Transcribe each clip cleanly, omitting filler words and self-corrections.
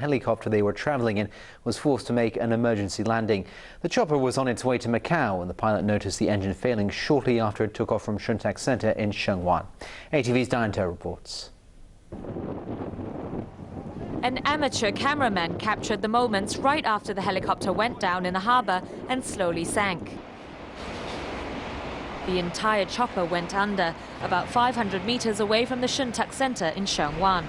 helicopter they were travelling in was forced to make an emergency landing. The chopper was on its way to Macau when the pilot noticed the engine failing shortly after it took off from Shun Tak Center in Sheungwan. ATV's Diane To reports. An amateur cameraman captured the moments right after the helicopter went down in the harbour and slowly sank. The entire chopper went under, about 500 meters away from the Shun Tak Center in Sheungwan.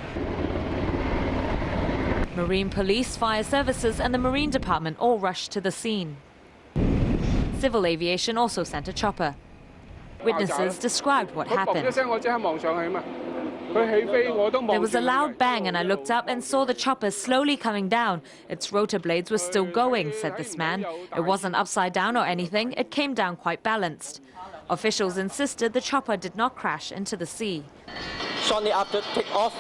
Marine Police, Fire Services and the Marine Department all rushed to the scene. Civil Aviation also sent a chopper. Witnesses described what happened. There was a loud bang and I looked up and saw the chopper slowly coming down. Its rotor blades were still going, said this man. It wasn't upside down or anything, it came down quite balanced. Officials insisted the chopper did not crash into the sea. Shortly after takeoff,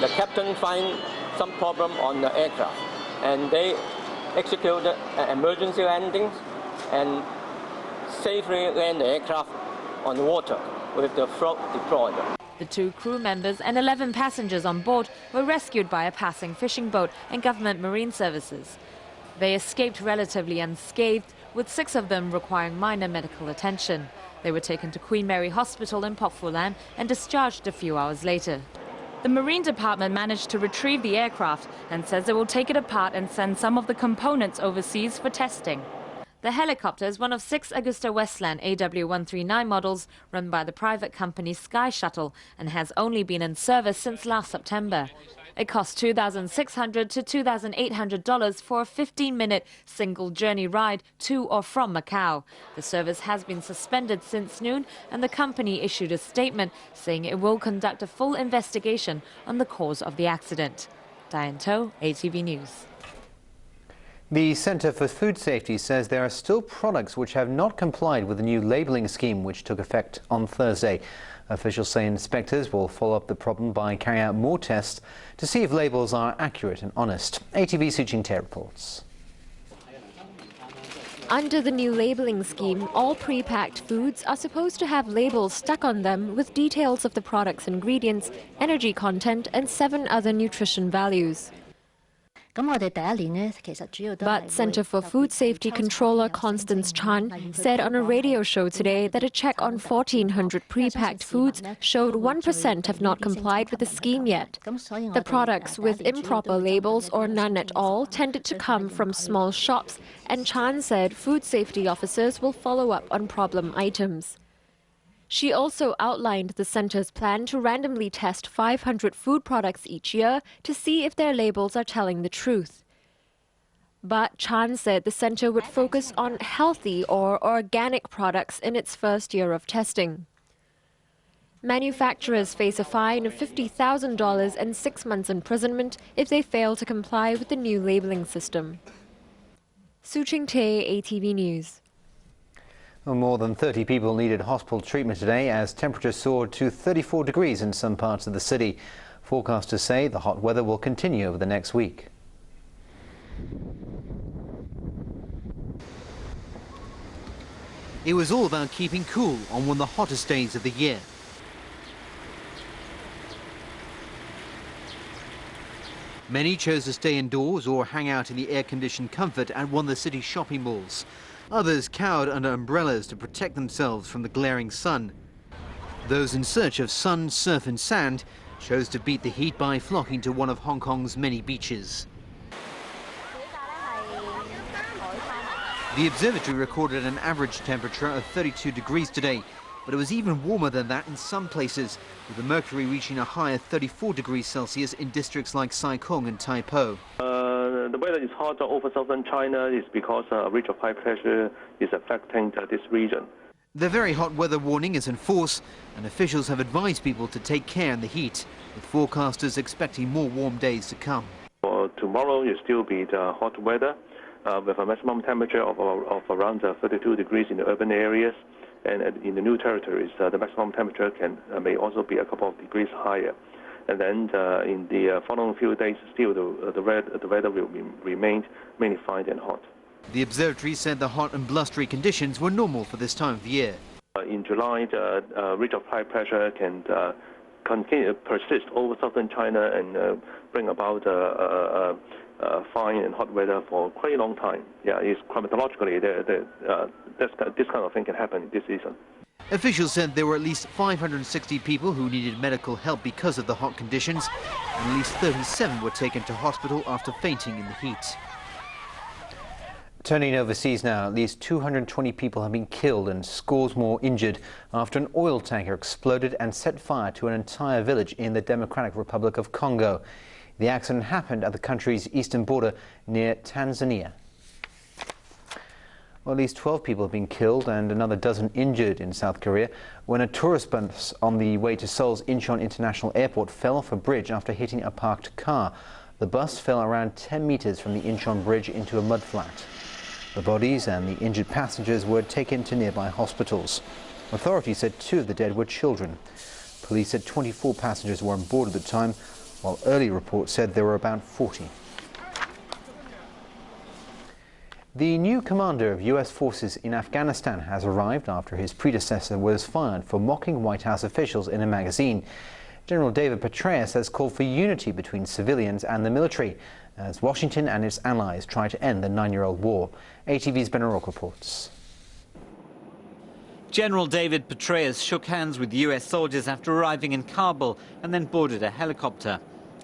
the captain found some problem on the aircraft and they executed an emergency landing and safely landed the aircraft on the water with the float deployed. The 2 crew members and 11 passengers on board were rescued by a passing fishing boat and government marine services. They escaped relatively unscathed, with 6 of them requiring minor medical attention. They were taken to Queen Mary Hospital in Pok Fulan and discharged a few hours later. The Marine Department managed to retrieve the aircraft and says it will take it apart and send some of the components overseas for testing. The helicopter is one of 6 AgustaWestland AW139 models run by the private company Sky Shuttle and has only been in service since last September. It costs $2,600 to $2,800 for a 15-minute single journey ride to or from Macau. The service has been suspended since noon and the company issued a statement saying it will conduct a full investigation on the cause of the accident. Diane To, ATV News. The Centre for Food Safety says there are still products which have not complied with the new labelling scheme which took effect on Thursday. Officials say inspectors will follow up the problem by carrying out more tests to see if labels are accurate and honest. ATV's Su Ching-tae reports. Under the new labelling scheme, all pre-packed foods are supposed to have labels stuck on them with details of the product's ingredients, energy content and 7 other nutrition values. But Centre for Food Safety Controller Constance Chan said on a radio show today that a check on 1,400 pre-packed foods showed 1% have not complied with the scheme yet. The products with improper labels or none at all tended to come from small shops, and Chan said food safety officers will follow up on problem items. She also outlined the centre's plan to randomly test 500 food products each year to see if their labels are telling the truth. But Chan said the centre would focus on healthy or organic products in its first year of testing. Manufacturers face a fine of $50,000 and 6 months imprisonment if they fail to comply with the new labelling system. Su Ching-tae, ATV News. More than 30 people needed hospital treatment today as temperatures soared to 34 degrees in some parts of the city. Forecasters say the hot weather will continue over the next week. It was all about keeping cool on one of the hottest days of the year. Many chose to stay indoors or hang out in the air-conditioned comfort at one of the city's shopping malls. Others cowered under umbrellas to protect themselves from the glaring sun. Those in search of sun, surf and sand chose to beat the heat by flocking to one of Hong Kong's many beaches. The observatory recorded an average temperature of 32 degrees today, but it was even warmer than that in some places, with the mercury reaching a high of 34 degrees Celsius in districts like Sai Kung and Tai Po. The weather is hotter over southern China is because a ridge of high pressure is affecting this region. The very hot weather warning is in force, and officials have advised people to take care in the heat, with forecasters expecting more warm days to come. For tomorrow, it will still be the hot weather, with a maximum temperature of around 32 degrees in the urban areas, and in the new territories, the maximum temperature may also be a couple of degrees higher. And then in the following few days, still the weather will remain mainly fine and hot. The observatory said the hot and blustery conditions were normal for this time of the year. In July, the ridge of high pressure can continue to persist over southern China and bring about fine and hot weather for quite a long time. Yeah, it's climatologically this kind of thing can happen this season. Officials said there were at least 560 people who needed medical help because of the hot conditions, and at least 37 were taken to hospital after fainting in the heat. Turning overseas now, at least 220 people have been killed and scores more injured after an oil tanker exploded and set fire to an entire village in the Democratic Republic of Congo. The accident happened at the country's eastern border near Tanzania. Well, at least 12 people have been killed and another dozen injured in South Korea when a tourist bus on the way to Seoul's Incheon International Airport fell off a bridge after hitting a parked car. The bus fell around 10 meters from the Incheon Bridge into a mud flat. The bodies and the injured passengers were taken to nearby hospitals. Authorities said 2 of the dead were children. Police said 24 passengers were on board at the time, while early reports said there were about 40. The new commander of US forces in Afghanistan has arrived after his predecessor was fired for mocking White House officials in a magazine. General David Petraeus has called for unity between civilians and the military as Washington and its allies try to end the 9-year-old war. ATV's Ben O'Rourke reports. General David Petraeus shook hands with US soldiers after arriving in Kabul and then boarded a helicopter.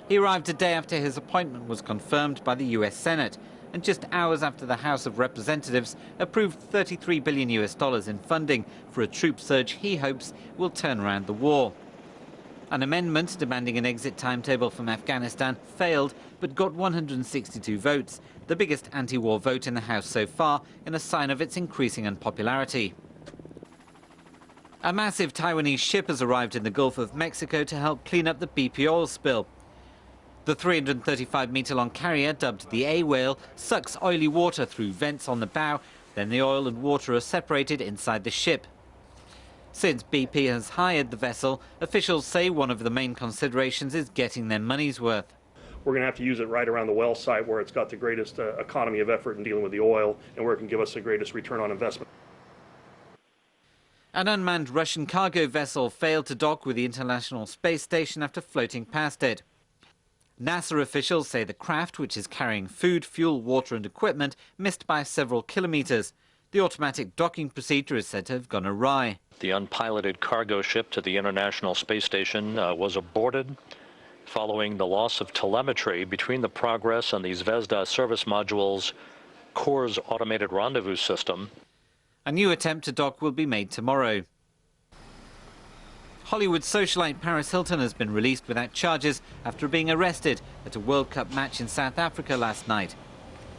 He arrived a day after his appointment was confirmed by the US Senate, and just hours after the House of Representatives approved $33 billion in funding for a troop surge he hopes will turn around the war. An amendment demanding an exit timetable from Afghanistan failed, but got 162 votes, the biggest anti-war vote in the House so far, in a sign of its increasing unpopularity. A massive Taiwanese ship has arrived in the Gulf of Mexico to help clean up the BP oil spill. The 335-metre-long carrier, dubbed the A-Whale, sucks oily water through vents on the bow, then the oil and water are separated inside the ship. Since BP has hired the vessel, officials say one of the main considerations is getting their money's worth. We're going to have to use it right around the well site where it's got the greatest economy of effort in dealing with the oil and where it can give us the greatest return on investment. An unmanned Russian cargo vessel failed to dock with the International Space Station after floating past it. NASA officials say the craft, which is carrying food, fuel, water and equipment, missed by several kilometres. The automatic docking procedure is said to have gone awry. The unpiloted cargo ship to the International Space Station was aborted following the loss of telemetry between the Progress and the Zvezda service modules' Core's automated rendezvous system. A new attempt to dock will be made tomorrow. Hollywood socialite Paris Hilton has been released without charges after being arrested at a World Cup match in South Africa last night.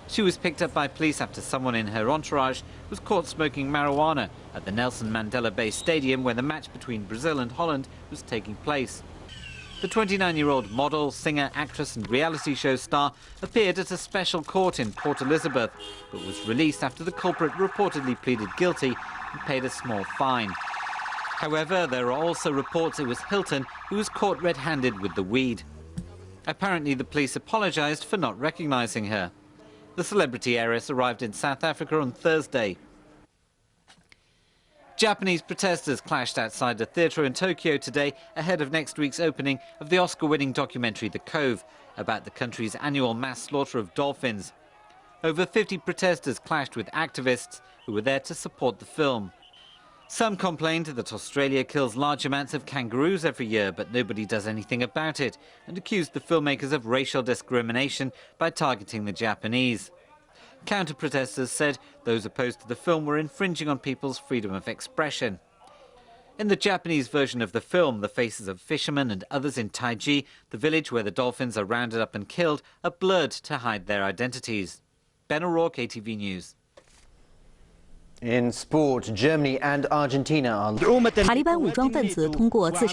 She was picked up by police after someone in her entourage was caught smoking marijuana at the Nelson Mandela Bay Stadium where the match between Brazil and Holland was taking place. The 29-year-old model, singer, actress and reality show star appeared at a special court in Port Elizabeth, but was released after the culprit reportedly pleaded guilty and paid a small fine. However, there are also reports it was Hilton who was caught red-handed with the weed. Apparently, the police apologised for not recognising her. The celebrity heiress arrived in South Africa on Thursday. Japanese protesters clashed outside a theatre in Tokyo today ahead of next week's opening of the Oscar-winning documentary The Cove, about the country's annual mass slaughter of dolphins. Over 50 protesters clashed with activists who were there to support the film. Some complained that Australia kills large amounts of kangaroos every year, but nobody does anything about it, and accused the filmmakers of racial discrimination by targeting the Japanese. Counter-protesters said those opposed to the film were infringing on people's freedom of expression. In the Japanese version of the film, the faces of fishermen and others in Taiji, the village where the dolphins are rounded up and killed, are blurred to hide their identities. Ben O'Rourke, ATV News. In sport, Germany and Argentina are... 塔利班武装分子通过自杀